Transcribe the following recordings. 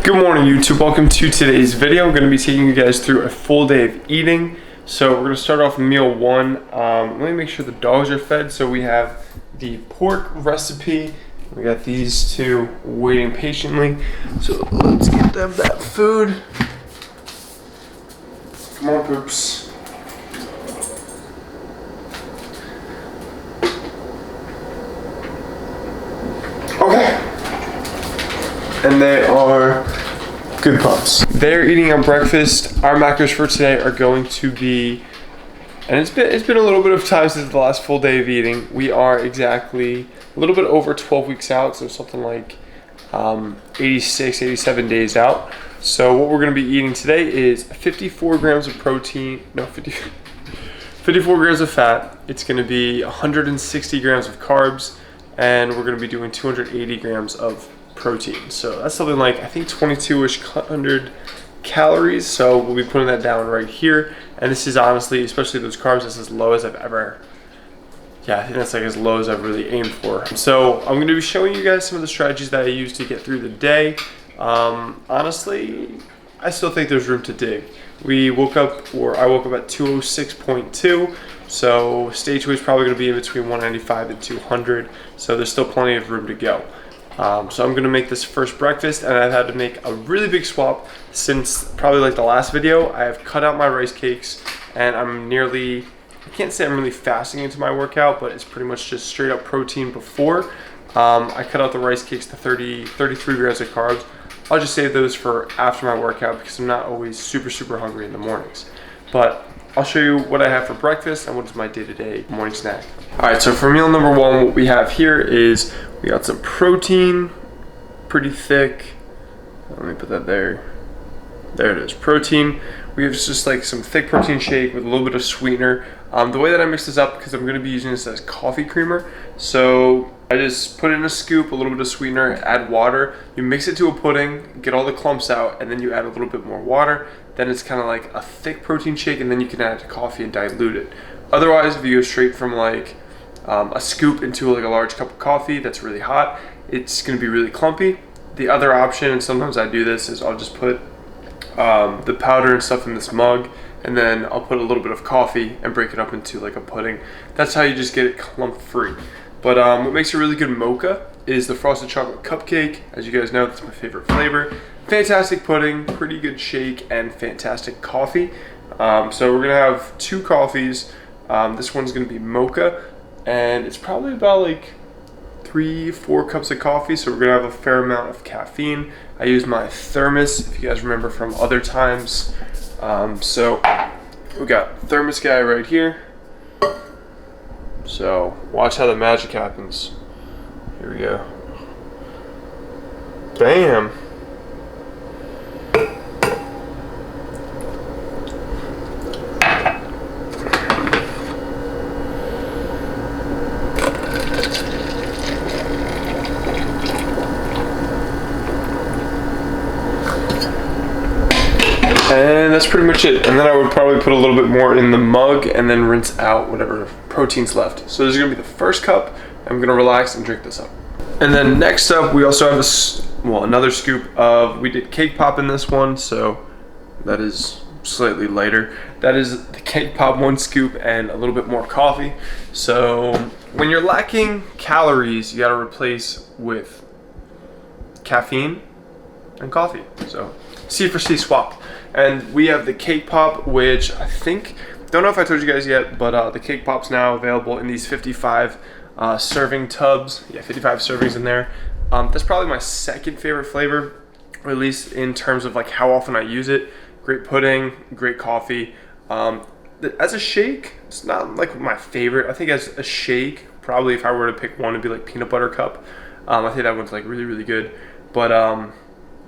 Good morning, YouTube. Welcome to today's video. I'm going to be taking you guys through a full day of eating. So we're going to start off with meal one. Let me make sure the dogs are fed. So we have the pork recipe. We got these two waiting patiently. So let's get them that food. Come on, poops. Okay. And they are good pups. They're eating our breakfast. Our macros for today are going to be, and it's been a little bit of time since the last full day of eating. We are exactly a little bit over 12 weeks out, so something like 86, 87 days out. So what we're going to be eating today is 54 grams of protein, 54 grams of fat. It's going to be 160 grams of carbs, and we're going to be doing 280 grams of protein. So that's something like, I think 22-ish hundred calories. So we'll be putting that down right here. And this is honestly, especially those carbs, that's as low as I've ever, I think that's like as low as I've really aimed for. So I'm going to be showing you guys some of the strategies that I use to get through the day. Honestly, I still think there's room to dig. I woke up at 206.2. So stage weight is probably going to be in between 195 and 200. So there's still plenty of room to go. So I'm going to make this first breakfast, and I've had to make a really big swap since probably like the last video. I have cut out my rice cakes, and I can't say I'm really fasting into my workout, but it's pretty much just straight up protein before. I cut out the rice cakes to 33 grams of carbs. I'll just save those for after my workout because I'm not always super hungry in the mornings. But I'll show you what I have for breakfast and what is my day-to-day morning snack. All right, so for meal number one, what we have here is we got some protein, pretty thick. Let me put that there. There it is, protein. We have just like some thick protein shake with a little bit of sweetener. The way that I mix this up, because I'm gonna be using this as coffee creamer, so I just put in a scoop, a little bit of sweetener, add water. You mix it to a pudding, get all the clumps out, and then you add a little bit more water. Then it's kind of like a thick protein shake, and then you can add coffee and dilute it. Otherwise, if you go straight from like a scoop into like a large cup of coffee that's really hot, it's gonna be really clumpy. The other option, and sometimes I do this, is I'll just put the powder and stuff in this mug, and then I'll put a little bit of coffee and break it up into like a pudding. That's how you just get it clump free. But what makes a really good mocha is the Frosted Chocolate Cupcake. As you guys know, that's my favorite flavor. Fantastic pudding, pretty good shake, and fantastic coffee. So we're gonna have two coffees. This one's gonna be mocha, and it's probably about like 3-4 cups of coffee, so we're gonna have a fair amount of caffeine. I use my thermos, if you guys remember from other times. So we got thermos guy right here. So watch how the magic happens. Here we go. Bam. And that's pretty much it. And then I would probably put a little bit more in the mug and then rinse out whatever protein's left. So this is gonna be the first cup. I'm gonna relax and drink this up. And then next up, we also have another scoop of, we did cake pop in this one, so that is slightly lighter. That is the cake pop, 1 scoop and a little bit more coffee. So when you're lacking calories, you gotta replace with caffeine and coffee. So C for C swap. And we have the cake pop, which I think, don't know if I told you guys yet, but the cake pop's now available in these 55 serving tubs. Yeah, 55 servings in there. That's probably my second favorite flavor, or at least in terms of like how often I use it. Great pudding, great coffee. As a shake, it's not like my favorite. I think as a shake, probably if I were to pick one, it'd be like peanut butter cup. I think that one's like really good. But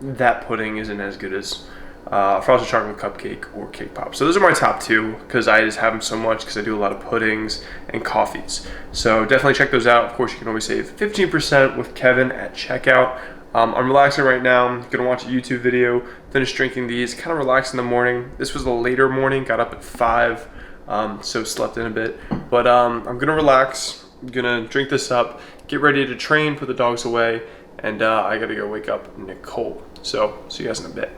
that pudding isn't as good as Frosted Chocolate Cupcake or Cake Pop. So those are my top two because I just have them so much because I do a lot of puddings and coffees. So definitely check those out. Of course, you can always save 15% with Kevin at checkout. I'm relaxing right now. I'm gonna watch a YouTube video, finish drinking these, kind of relax in the morning. This was a later morning, got up at 5, so slept in a bit. But I'm gonna relax, I'm gonna drink this up, get ready to train, put the dogs away, and I gotta go wake up Nicole. So, see you guys in a bit.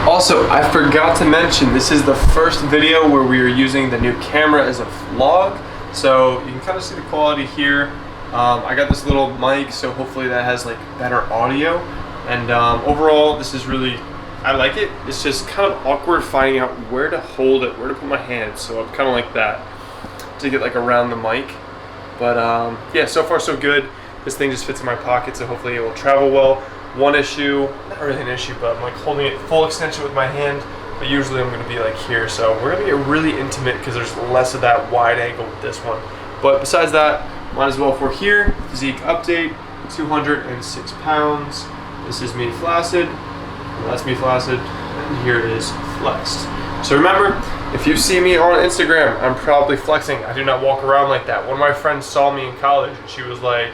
Also, I forgot to mention, this is the first video where we are using the new camera as a vlog. So you can kind of see the quality here. I got this little mic, so hopefully that has like better audio. And overall, this is really, I like it. It's just kind of awkward finding out where to hold it, where to put my hand. So I'm kind of like that to get like around the mic. But yeah, so far so good. This thing just fits in my pocket, so hopefully it will travel well. One issue, not really an issue, but I'm like holding it full extension with my hand, but usually I'm gonna be like here. So we're gonna get really intimate because there's less of that wide angle with this one. But besides that, might as well if we're here. Physique update, 206 pounds. This is me flaccid, that's me flaccid, and here is flexed. So remember, if you see me on Instagram, I'm probably flexing. I do not walk around like that. One of my friends saw me in college and she was like,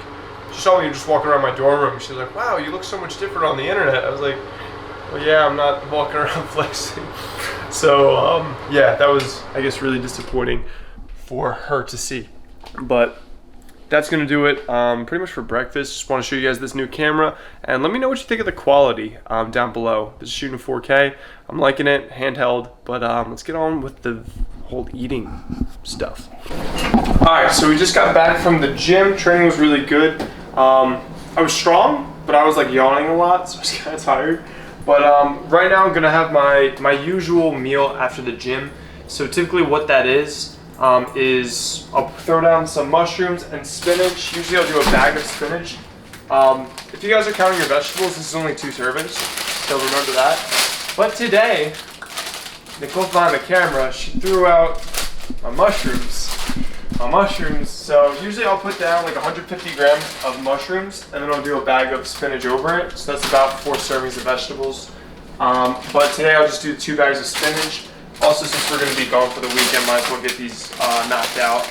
she saw me just walking around my dorm room. She was like, wow, you look so much different on the internet. I was like, well, yeah, I'm not walking around flexing. So, yeah, that was, I guess, really disappointing for her to see. But that's gonna do it pretty much for breakfast. Just wanna show you guys this new camera. And let me know what you think of the quality down below. This is shooting 4K. I'm liking it, handheld. But let's get on with the whole eating stuff. All right, so we just got back from the gym. Training was really good. I was strong, but I was like yawning a lot, so I was kind of tired. But right now I'm gonna have my usual meal after the gym. So typically what that is I'll throw down some mushrooms and spinach. Usually I'll do a bag of spinach. If you guys are counting your vegetables, this is only 2 servings, so remember that. But today, Nicole's behind the camera, she threw out my mushrooms. So usually I'll put down like 150 grams of mushrooms and then I'll do a bag of spinach over it. So that's about 4 servings of vegetables. But today I'll just do 2 bags of spinach. Also, since we're gonna be gone for the weekend, might as well get these knocked out.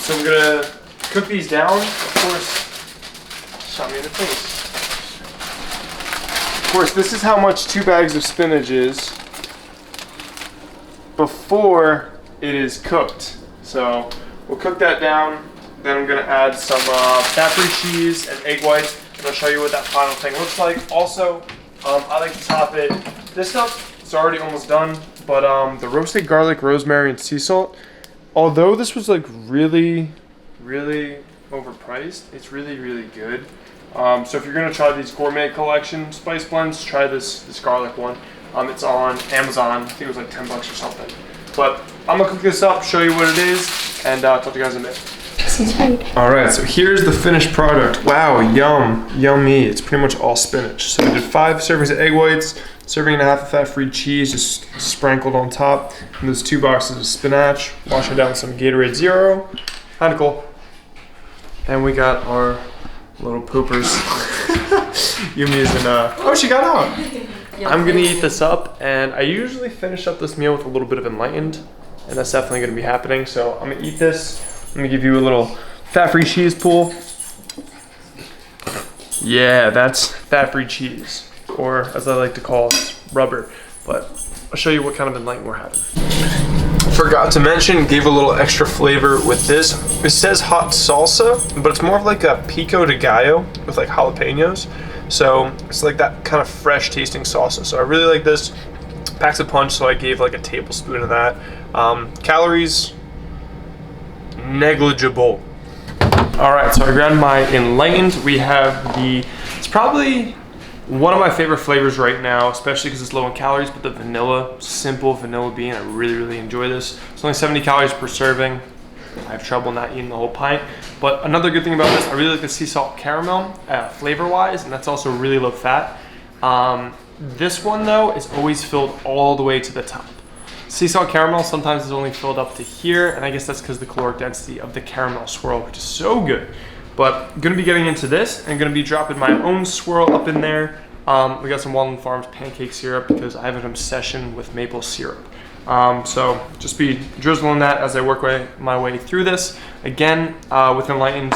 So I'm gonna cook these down. Of course, shot me in the face. Of course, this is how much 2 bags of spinach is before it is cooked. So we'll cook that down, then I'm gonna add some fat-free cheese and egg whites, and I'll show you what that final thing looks like. Also, I like to top it. This stuff is already almost done, but the roasted garlic, rosemary, and sea salt, although this was like really, really overpriced, it's really, really good. So if you're gonna try these gourmet collection spice blends, try this garlic one. It's on Amazon. I think it was like 10 bucks or something. But I'm gonna cook this up, show you what it is, and talk to you guys in a bit. All right, so here's the finished product. Wow, yummy. It's pretty much all spinach. So we did 5 servings of egg whites, serving and a half of fat-free cheese, just sprinkled on top, and those 2 boxes of spinach. Wash it down with some Gatorade Zero. Hi, Nicole. And we got our little poopers. Yumi's in oh, she got out. I'm gonna eat this up, and I usually finish up this meal with a little bit of Enlightened, and that's definitely gonna be happening. So I'm gonna eat this. I'm gonna give you a little fat-free cheese pool. Yeah, that's fat-free cheese, or as I like to call it, rubber. But I'll show you what kind of Enlightened we're having. Forgot to mention, gave a little extra flavor with this. It says hot salsa, but it's more of like a pico de gallo with like jalapenos. So it's like that kind of fresh tasting salsa. So I really like this. Packs a punch, so I gave like a tablespoon of that. Calories, negligible. All right, so I grabbed my Enlightened. We have it's probably one of my favorite flavors right now, especially because it's low in calories, but the vanilla, simple vanilla bean, I really, really enjoy this. It's only 70 calories per serving. I have trouble not eating the whole pint. But another good thing about this, I really like the sea salt caramel flavor-wise, and that's also really low fat. This one though is always filled all the way to the top. Sea salt caramel sometimes is only filled up to here, and I guess that's because the caloric density of the caramel swirl, which is so good. But I'm gonna be getting into this and gonna be dropping my own swirl up in there. We got some Walden Farms pancake syrup because I have an obsession with maple syrup. So just be drizzling that as I work my way through this. Again, with Enlightened,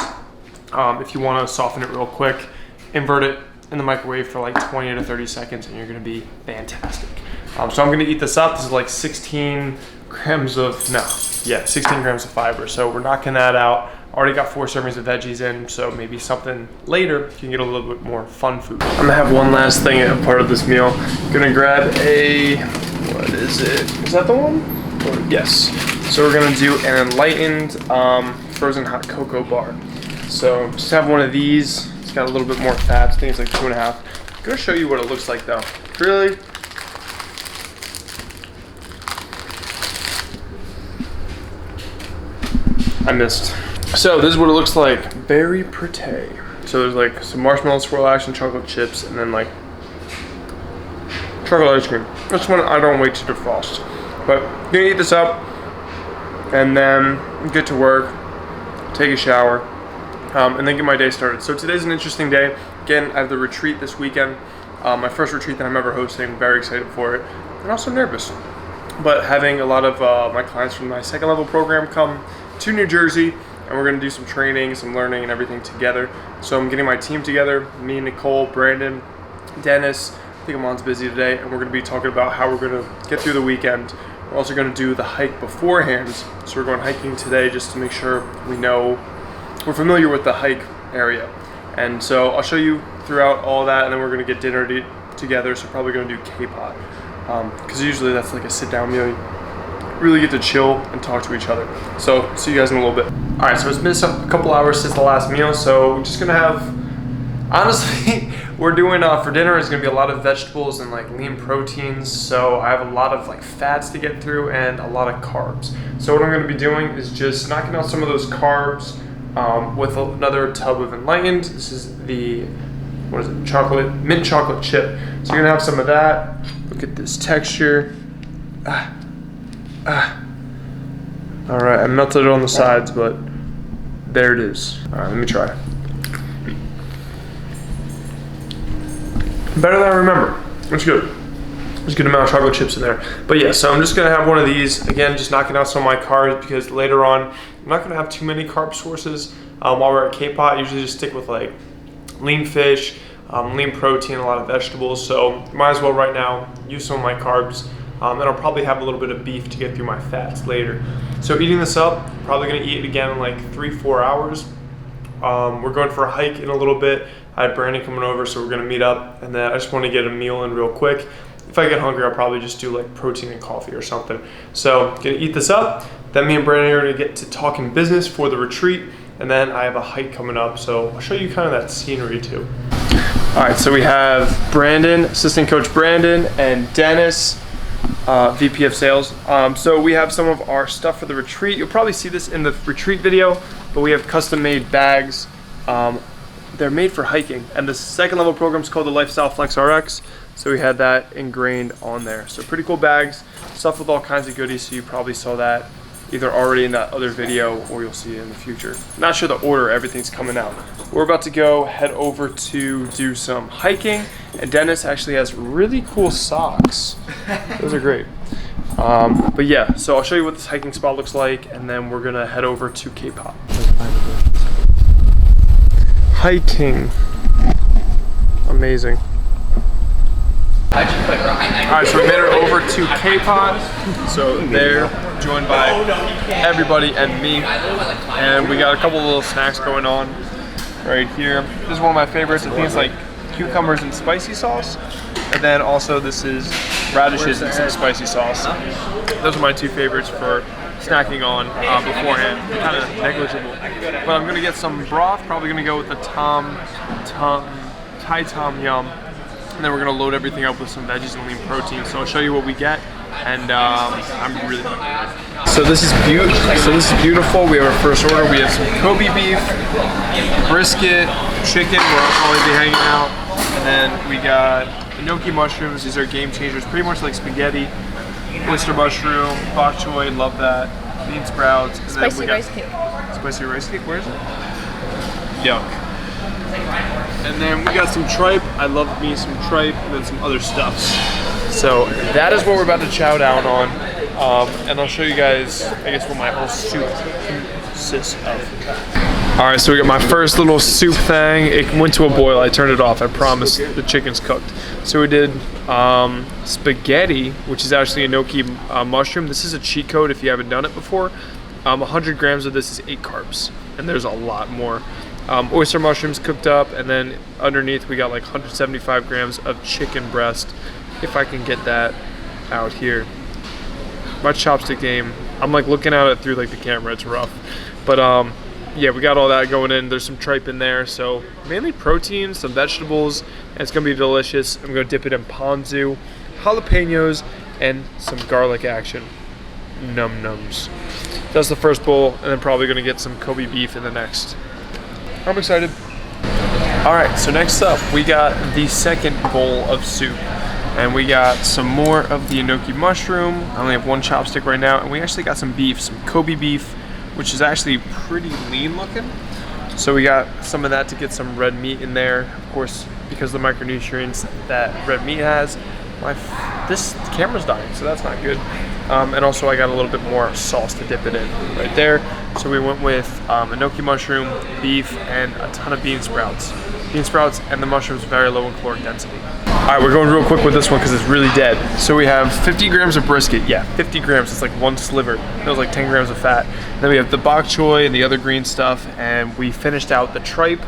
if you want to soften it real quick, invert it in the microwave for like 20 to 30 seconds and you're going to be fantastic. So I'm going to eat this up. This is like 16 grams of fiber. So we're knocking that out. Already got 4 servings of veggies in, so maybe something later you can get a little bit more fun food. I'm gonna have one last thing as part of this meal. Gonna grab a, what is it? Is that the one? Or, yes. So we're gonna do an enlightened frozen hot cocoa bar. So just have one of these. It's got a little bit more fat. I think it's like 2.5. I'm gonna show you what it looks like though. Really? I missed. So this is what it looks like. Very pretty. So there's like some marshmallow swirl action, chocolate chips, and then like chocolate ice cream. This one I don't wait to defrost. But I'm gonna eat this up and then get to work, take a shower, and then get my day started. So today's an interesting day. Again, I have the retreat this weekend. My first retreat that I'm ever hosting. Very excited for it, and also nervous. But having a lot of my clients from my second level program come to New Jersey, and we're gonna do some training, some learning, and everything together. So I'm getting my team together, me, Nicole, Brandon, Dennis. I think Amon's busy today, and we're gonna be talking about how we're gonna get through the weekend. We're also gonna do the hike beforehand. So we're going hiking today just to make sure we're familiar with the hike area. And so I'll show you throughout all that, and then we're gonna get dinner together. So probably gonna do K-pot, because usually that's like a sit-down meal. You really get to chill and talk to each other. So see you guys in a little bit. All right, so it's been a couple hours since the last meal, so we're just gonna have, honestly, we're doing for dinner is gonna be a lot of vegetables and like lean proteins. So I have a lot of like fats to get through and a lot of carbs. So what I'm gonna be doing is just knocking out some of those carbs with another tub of Enlightened. This is the, what is it, mint chocolate chip. So you're gonna have some of that. Look at this texture. All right, I melted it on the sides, but there it is. All right, let me try. Better than I remember. It's good. There's a good amount of chocolate chips in there. But yeah, so I'm just gonna have one of these. Again, just knocking out some of my carbs because later on, I'm not gonna have too many carb sources. While we're at K-pot, I usually just stick with like lean fish, lean protein, a lot of vegetables. So might as well right now use some of my carbs. And I'll probably have a little bit of beef to get through my fats later. So eating this up, probably gonna eat it again in like 3-4 hours. We're going for a hike in a little bit. I have Brandon coming over, so we're gonna meet up, and then I just wanna get a meal in real quick. If I get hungry, I'll probably just do like protein and coffee or something. So gonna eat this up, then me and Brandon are gonna get to talking business for the retreat, and then I have a hike coming up, so I'll show you kind of that scenery too. All right, so we have Brandon, assistant coach Brandon, and Dennis, VP of sales. So we have some of our stuff for the retreat. You'll probably see this in the retreat video, but we have custom made bags. They're made for hiking, and the second level program is called the Lifestyle Flex RX. So we had that ingrained on there. So pretty cool bags, stuff with all kinds of goodies. So you probably saw that either already in that other video or you'll see it in the future. Not sure the order everything's coming out. We're about to go head over to do some hiking, and Dennis actually has really cool socks. Those are great. But yeah, so I'll show you what this hiking spot looks like, and then we're gonna head over to K-pop. Hiking. Amazing. Alright, so we made it over to K-Pot. So they're joined by everybody and me. And we got a couple of little snacks going on right here. This is one of my favorites. I think it's like cucumbers and spicy sauce. And then also this is radishes and some spicy sauce. Those are my two favorites for snacking on beforehand. Kind of negligible. But I'm gonna get some broth. Probably gonna go with the Thai Tom Yum. And then we're gonna load everything up with some veggies and lean protein. So I'll show you what we get, and I'm really hungry. So this is beautiful. We have our first order. We have some Kobe beef, brisket, chicken. Where I'll probably be hanging out, and then we got gnocchi mushrooms. These are game changers, pretty much like spaghetti. Oyster mushroom, bok choy, love that. Bean sprouts. And spicy rice cake. Spicy rice cake. Where is it? Yuck. And then we got some tripe. I love me some tripe, and then some other stuffs. So that is what we're about to chow down on. And I'll show you guys, I guess, what my whole soup consists of. All right, so we got my first little soup thing. It went to a boil. I turned it off. I promise the chicken's cooked. So we did spaghetti, which is actually a gnocchi mushroom. This is a cheat code if you haven't done it before. 100 grams of this is 8 carbs. and there's a lot more. Oyster mushrooms cooked up, and then underneath we got like 175 grams of chicken breast, if I can get that out here. My chopstick game, I'm like looking at it through like the camera, it's rough. But yeah, we got all that going in. There's some tripe in there, so mainly protein, some vegetables, and it's gonna be delicious. I'm gonna dip it in ponzu, jalapenos, and some garlic action. Num nums. That's the first bowl, and then probably gonna get some Kobe beef in the next. I'm excited. All right, so next up, we got the second bowl of soup. And we got some more of the enoki mushroom. I only have one chopstick right now, and we actually got some beef, some Kobe beef, which is actually pretty lean looking. So we got some of that to get some red meat in there. Of course, because of the micronutrients that red meat has. This camera's dying, so that's not good. And also I got a little bit more sauce to dip it in right there. So we went with enoki mushroom, beef, and a ton of bean sprouts. Bean sprouts and the mushrooms very low in caloric density. All right, we're going real quick with this one because it's really dead. So we have 50 grams of brisket. Yeah, 50 grams, it's like one sliver. That was like 10 grams of fat. And then we have the bok choy and the other green stuff, and we finished out the tripe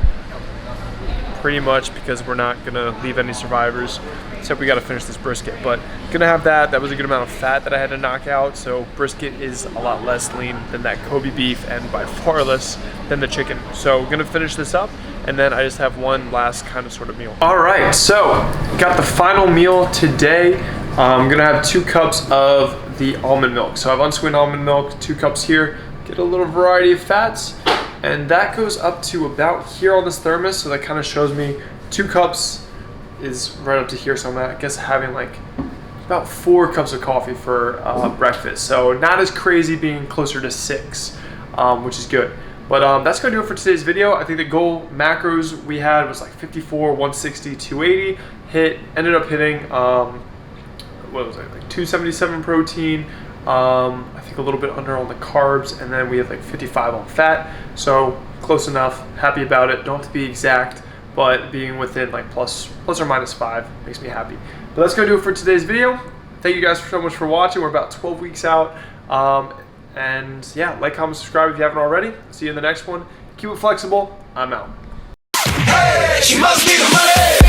pretty much because we're not gonna leave any survivors, except we gotta finish this brisket. But gonna have that. That was a good amount of fat that I had to knock out, so brisket is a lot less lean than that Kobe beef and by far less than the chicken. So gonna finish this up, and then I just have one last kind of sort of meal. All right, so got the final meal today. I'm gonna have 2 cups of the almond milk. So I have unsweetened almond milk, 2 cups here, get a little variety of fats. And that goes up to about here on this thermos, so that kind of shows me 2 cups is right up to here. So I'm I guess having like about 4 cups of coffee for breakfast. So not as crazy, being closer to 6, which is good. But that's gonna do it for today's video. I think the goal macros we had was like 54, 160, 280. Ended up hitting, what was it, like 277 protein. I think a little bit under on the carbs, and then we have like 55 on fat. So close enough, happy about it. Don't have to be exact, but being within like plus or minus 5 makes me happy. But that's gonna do it for today's video. Thank you guys so much for watching. We're about 12 weeks out. And yeah, like, comment, subscribe if you haven't already. See you in the next one. Keep it flexible. I'm out. Hey, she must be the money.